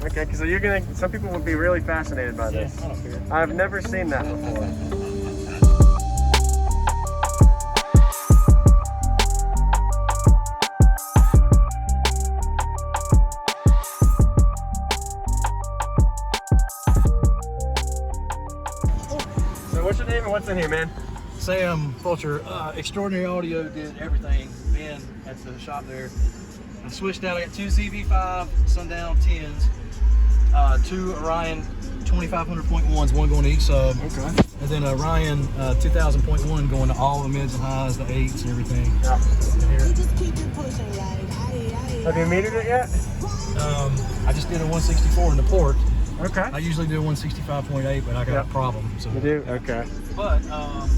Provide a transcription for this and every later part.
Okay, because you're gonna. Some people would be really fascinated by this. Yeah, I don't care. I've never seen that before. So what's your name and what's in here, man? Sam Fulcher, Extraordinary Audio did everything. Ben at the shop there. I switched out. I got two ZV5 Sundown 10s, two Orion 2500.1s, one going to each sub. Okay. And then Orion 2000.1 going to all the mids and highs, the 8s and everything. Yeah. Here. Just keep it pushing, like, Have you metered it yet? I just did a 164 in the port. Okay. I usually do a 165.8, but I got a problem. So. You do? Okay. But on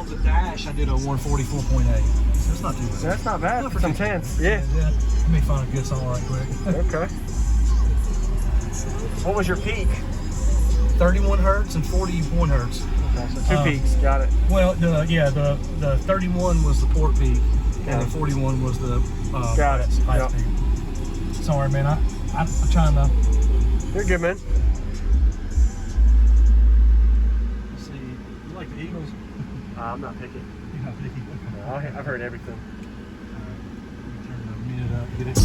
the dash, I did a 144.8. So it's not too bad. That's not bad for some tents. Yeah. Yeah. Let me find a good song right quick. Okay. What was your peak? 31 hertz and 41 hertz. Okay, so two peaks. Got it. Well, the 31 was the port peak, and the 41 was the Got it. high Yep. peak. Sorry, man. I'm trying to. You're good, man. Let's see. You like the Eagles? I'm not picky. You're not picky. No, I've heard everything. Turn the minute up. Get it.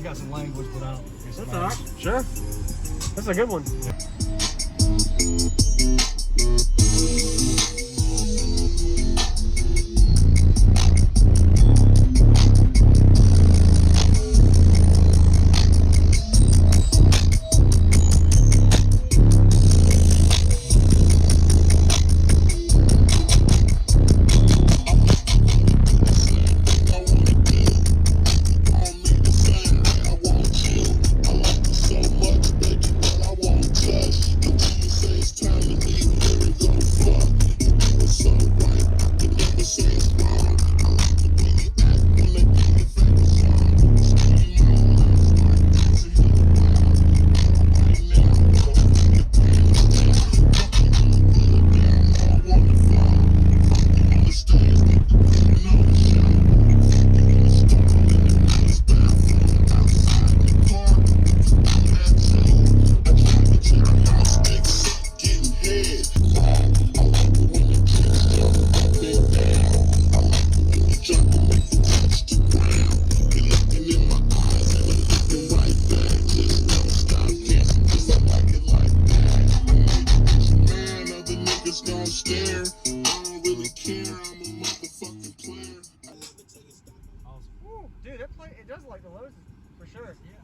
Got some language, but I don't guess That's all right. Sure. That's a good one.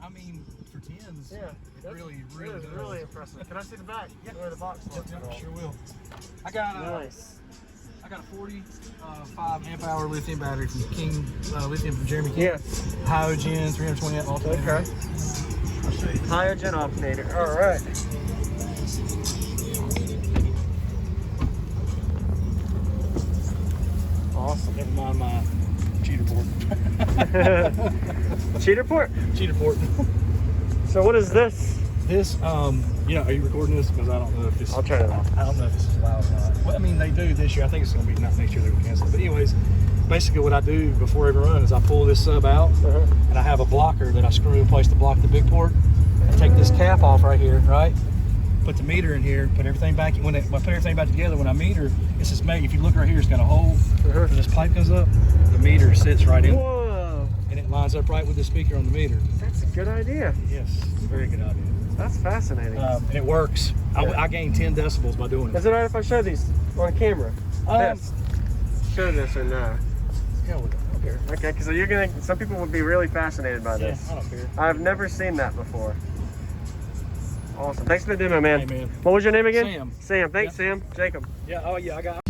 I mean, for 10s, yeah, it really does. Really impressive. Can I see the back? Yeah. Where the box looks? Yep, sure will. I got Nice. I got a 45 amp hour lithium battery from King Lithium from Jeremy King. Yeah. Hyogen 328 alternator. Okay. I'll Hydrogen alternator. All right. Awesome. Never mind my cheater port. Cheater port? Cheater port. So what is this? This, you know, are you recording this? Because I don't know if this. I'll turn it off. I don't know if this is loud or not. Well, I mean, they do this year. I think it's going to be not next year. They're going to cancel it. But anyways, basically what I do before every run is I pull this sub out, and I have a blocker that I screw in place to block the big port. I take this cap off right here, right? Put the meter in here. Put everything back. When I put everything back together, when I meter, it's just made. If you look right here, it's got a hole. When this pipe comes up, the meter sits right in. Whoa. And it lines up right with the speaker on the meter. That's a good idea. Yes, very good idea. That's fascinating. And it works. I gained 10 decibels by doing it. Is it alright if I show these on camera? This. Show this or no? Hell with it. I don't care. Okay, because you're gonna. Some people would be really fascinated by this. Yeah, I don't care. I've never seen that before. Awesome. Thanks for the demo, man. Hey, man. What was your name again? Sam. Sam. Thanks, Yep. Sam. Jacob. Yeah. Oh yeah. I got.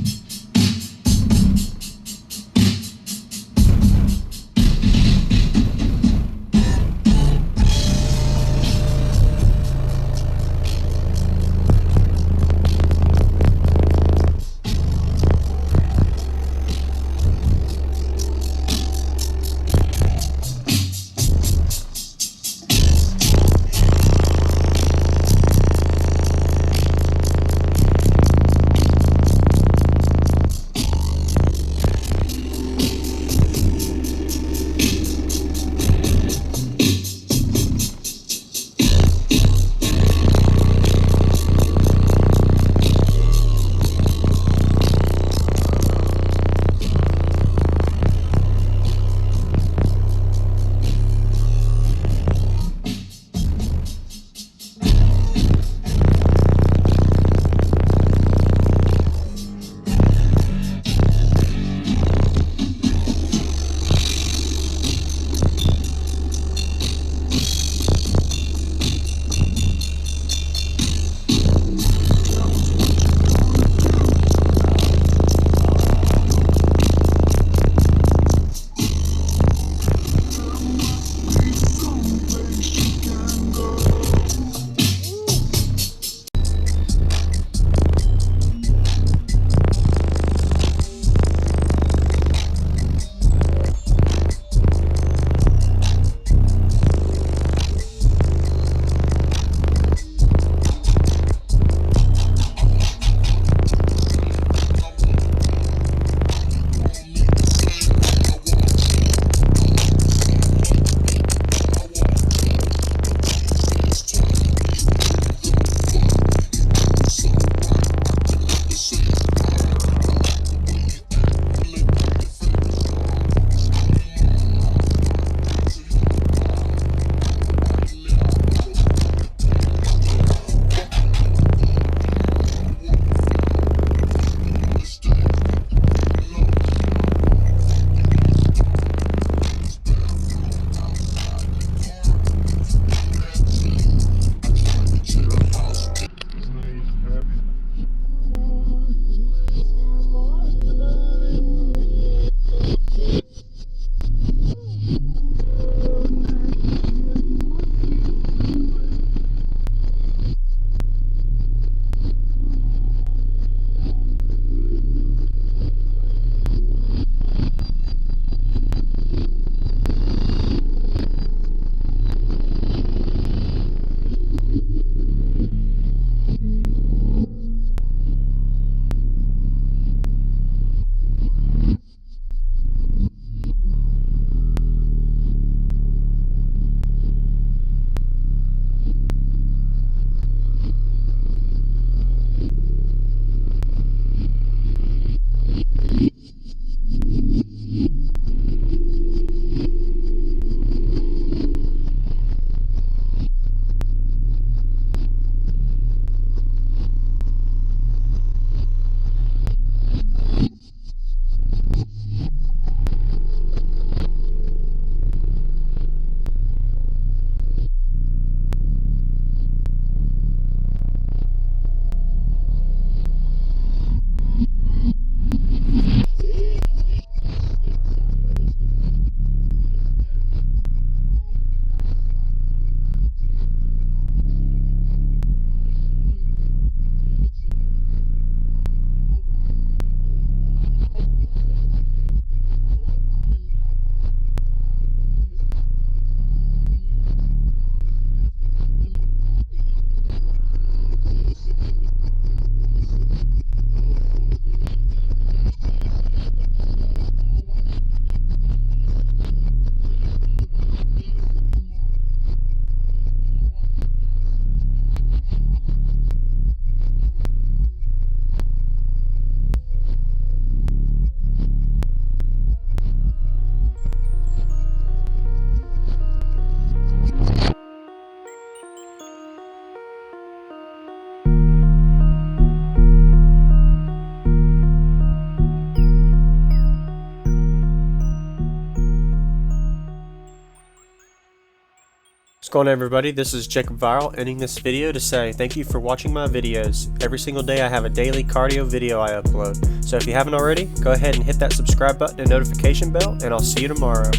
What's going on, everybody? This is JacobViral, ending this video to say thank you for watching my videos. Every single day I have a daily cardio video I upload. So if you haven't already, go ahead and hit that subscribe button and notification bell, and I'll see you tomorrow.